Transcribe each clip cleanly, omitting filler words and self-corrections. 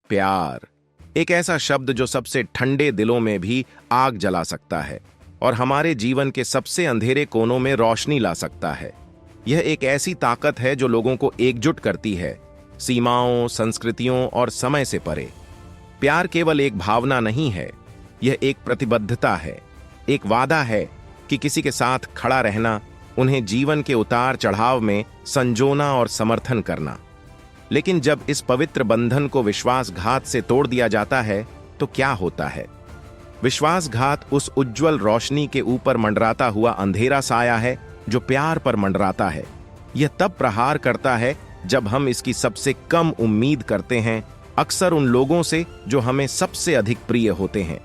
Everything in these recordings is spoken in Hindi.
प्यार, एक ऐसा शब्द जो सबसे ठंडे दिलों में भी आग जला सकता है और हमारे जीवन के सबसे अंधेरे कोनों में रोशनी ला सकता है। यह एक ऐसी ताकत है जो लोगों को एकजुट करती है, सीमाओं, संस्कृतियों और समय से परे। प्यार केवल एक भावना नहीं है, यह एक प्रतिबद्धता है, एक वादा है कि किसी के साथ खड़ा रहना, उन्हें जीवन के उतार चढ़ाव में संजोना और समर्थन करना। लेकिन जब इस पवित्र बंधन को विश्वासघात से तोड़ दिया जाता है तो क्या होता है? विश्वासघात उस उज्जवल रोशनी के ऊपर मंडराता हुआ अंधेरा साया है जो प्यार पर मंडराता है। यह तब प्रहार करता है जब हम इसकी सबसे कम उम्मीद करते हैं, अक्सर उन लोगों से जो हमें सबसे अधिक प्रिय होते हैं।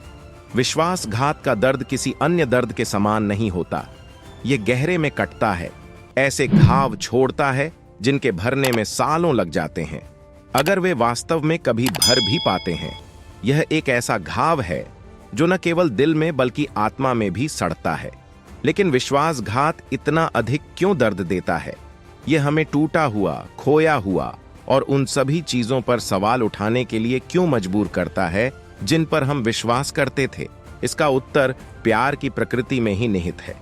विश्वासघात का दर्द किसी अन्य दर्द के समान नहीं होता। यह गहरे में कटता है, ऐसे घाव छोड़ता है जिनके भरने में सालों लग जाते हैं, अगर वे वास्तव में कभी भर भी पाते हैं। यह एक ऐसा घाव है जो न केवल दिल में बल्कि आत्मा में भी सड़ता है। लेकिन विश्वासघात इतना अधिक क्यों दर्द देता है? यह हमें टूटा हुआ, खोया हुआ और उन सभी चीजों पर सवाल उठाने के लिए क्यों मजबूर करता है जिन पर हम विश्वास करते थे? इसका उत्तर प्यार की प्रकृति में ही निहित है।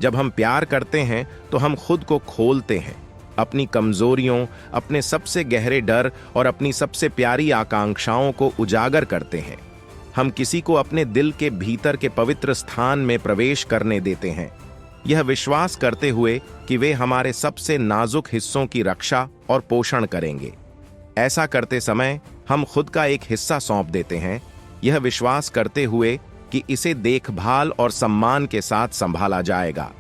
जब हम प्यार करते हैं तो हम खुद को खोलते हैं, अपनी कमजोरियों, अपने सबसे गहरे डर और अपनी सबसे प्यारी आकांक्षाओं को उजागर करते हैं। हम किसी को अपने दिल के भीतर के पवित्र स्थान में प्रवेश करने देते हैं, यह विश्वास करते हुए कि वे हमारे सबसे नाजुक हिस्सों की रक्षा और पोषण करेंगे। ऐसा करते समय हम खुद का एक हिस्सा सौंप देते हैं, यह विश्वास करते हुए कि इसे देखभाल और सम्मान के साथ संभाला जाएगा।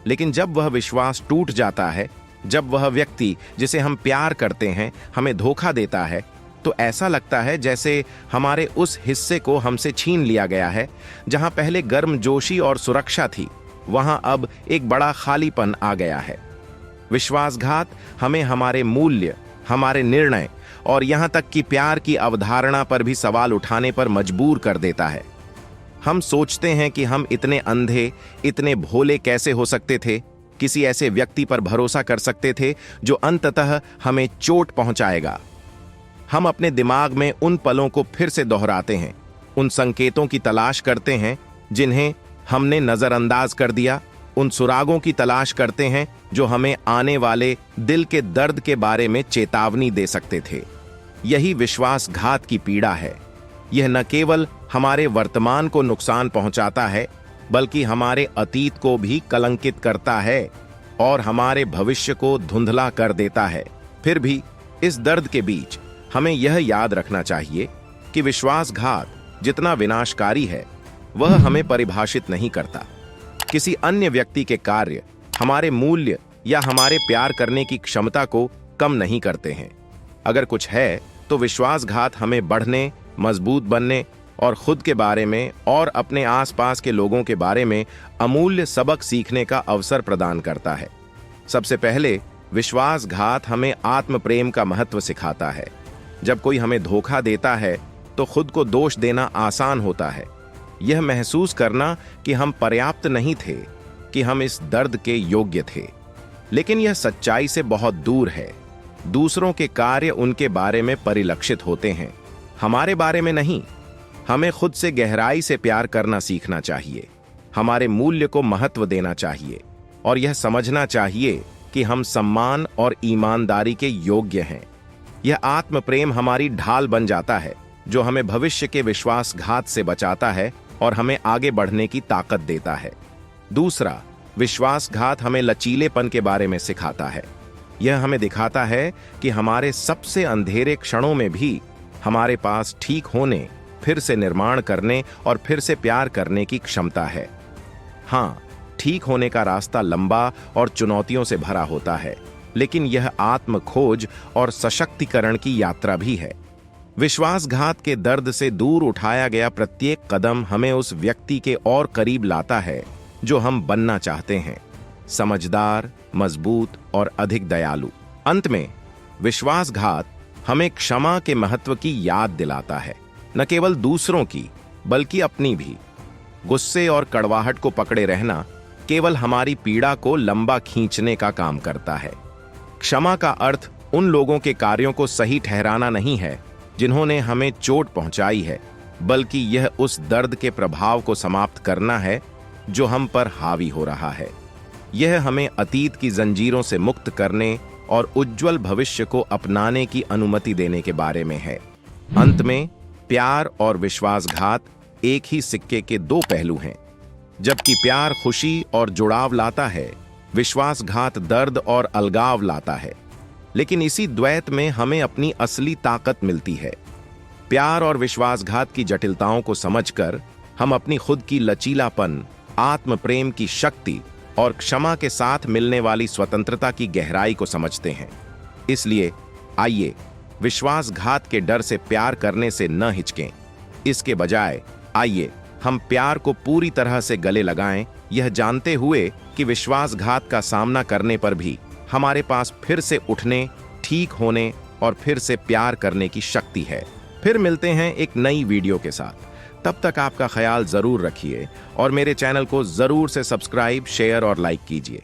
लेकिन जब वह विश्वास टूट जाता है, जब वह व्यक्ति जिसे हम प्यार करते हैं हमें धोखा देता है, तो ऐसा लगता है जैसे हमारे उस हिस्से को हमसे छीन लिया गया है। जहां पहले गर्मजोशी और सुरक्षा थी, वहां अब एक बड़ा खालीपन आ गया है। विश्वासघात हमें हमारे मूल्य, हमारे निर्णय और यहां तक कि प्यार की अवधारणा पर भी सवाल उठाने पर मजबूर कर देता है। हम सोचते हैं कि हम इतने अंधे, इतने भोले कैसे हो सकते थे, किसी ऐसे व्यक्ति पर भरोसा कर सकते थे जो अंततः हमें चोट पहुंचाएगा। हम अपने दिमाग में उन पलों को फिर से दोहराते हैं, उन संकेतों की तलाश करते हैं जिन्हें हमने नजरअंदाज कर दिया, उन सुरागों की तलाश करते हैं जो हमें आने वाले दिल के दर्द के बारे में चेतावनी दे सकते थे। यही विश्वासघात की पीड़ा है। यह न केवल हमारे वर्तमान को नुकसान पहुंचाता है, बल्कि हमारे अतीत को भी कलंकित करता है और हमारे भविष्य को धुंधला कर देता है। फिर भी इस दर्द के बीच हमें यह याद रखना चाहिए कि विश्वासघात जितना विनाशकारी है, वह हमें परिभाषित नहीं करता। किसी अन्य व्यक्ति के कार्य हमारे मूल्य या हमारे प्यार करने की क्षमता को कम नहीं करते हैं। अगर कुछ है तो विश्वासघात हमें बढ़ने, मजबूत बनने और खुद के बारे में और अपने आसपास के लोगों के बारे में अमूल्य सबक सीखने का अवसर प्रदान करता है। सबसे पहले विश्वासघात हमें आत्म प्रेम का महत्व सिखाता है। जब कोई हमें धोखा देता है तो खुद को दोष देना आसान होता है। यह महसूस करना कि हम पर्याप्त नहीं थे, कि हम इस दर्द के योग्य थे। लेकिन यह सच्चाई से बहुत दूर है। दूसरों के कार्य उनके बारे में परिलक्षित होते हैं, हमारे बारे में नहीं। हमें खुद से गहराई से प्यार करना सीखना चाहिए, हमारे मूल्य को महत्व देना चाहिए और यह समझना चाहिए कि हम सम्मान और ईमानदारी के योग्य हैं। यह आत्म प्रेम हमारी ढाल बन जाता है जो हमें भविष्य के विश्वासघात से बचाता है और हमें आगे बढ़ने की ताकत देता है। दूसरा, विश्वासघात हमें लचीलेपन के बारे में सिखाता है। यह हमें दिखाता है कि हमारे सबसे अंधेरे क्षणों में भी हमारे पास ठीक होने, फिर से निर्माण करने और फिर से प्यार करने की क्षमता है। हाँ, ठीक होने का रास्ता लंबा और चुनौतियों से भरा होता है, लेकिन यह आत्म खोज और सशक्तिकरण की यात्रा भी है। विश्वासघात के दर्द से दूर उठाया गया प्रत्येक कदम हमें उस व्यक्ति के और करीब लाता है जो हम बनना चाहते हैं, समझदार, मजबूत और अधिक दयालु। अंत में विश्वासघात हमें क्षमा के महत्व की याद दिलाता है, न केवल दूसरों की बल्कि अपनी भी। गुस्से और कड़वाहट को पकड़े रहना केवल हमारी पीड़ा को लंबा खींचने का काम करता है। क्षमा का अर्थ उन लोगों के कार्यों को सही ठहराना नहीं है जिन्होंने हमें चोट पहुंचाई है, बल्कि यह उस दर्द के प्रभाव को समाप्त करना है जो हम पर हावी हो रहा है। यह हमें अतीत की जंजीरों से मुक्त करने और उज्जवल भविष्य को अपनाने की अनुमति देने के बारे में है। अंत में, प्यार और विश्वासघात एक ही सिक्के के दो पहलू हैं। जबकि प्यार खुशी और जुड़ाव लाता है, विश्वासघात दर्द और अलगाव लाता है। लेकिन इसी द्वैत में हमें अपनी असली ताकत मिलती है। प्यार और विश्वासघात की जटिलताओं को समझकर हम अपनी खुद की लचीलापन, आत्म प्रेम की शक्ति और क्षमा के साथ मिलने वाली स्वतंत्रता की गहराई को समझते हैं। इसलिए आइए विश्वासघात के डर से प्यार करने से न हिचकें। इसके बजाय आइए हम प्यार को पूरी तरह से गले लगाएं, यह जानते हुए कि विश्वासघात का सामना करने पर भी हमारे पास फिर से उठने, ठीक होने और फिर से प्यार करने की शक्ति है। फिर मिलते हैं एक नई वीडियो के साथ। तब तक आपका ख्याल जरूर रखिए और मेरे चैनल को जरूर से सब्सक्राइब, शेयर और लाइक कीजिए।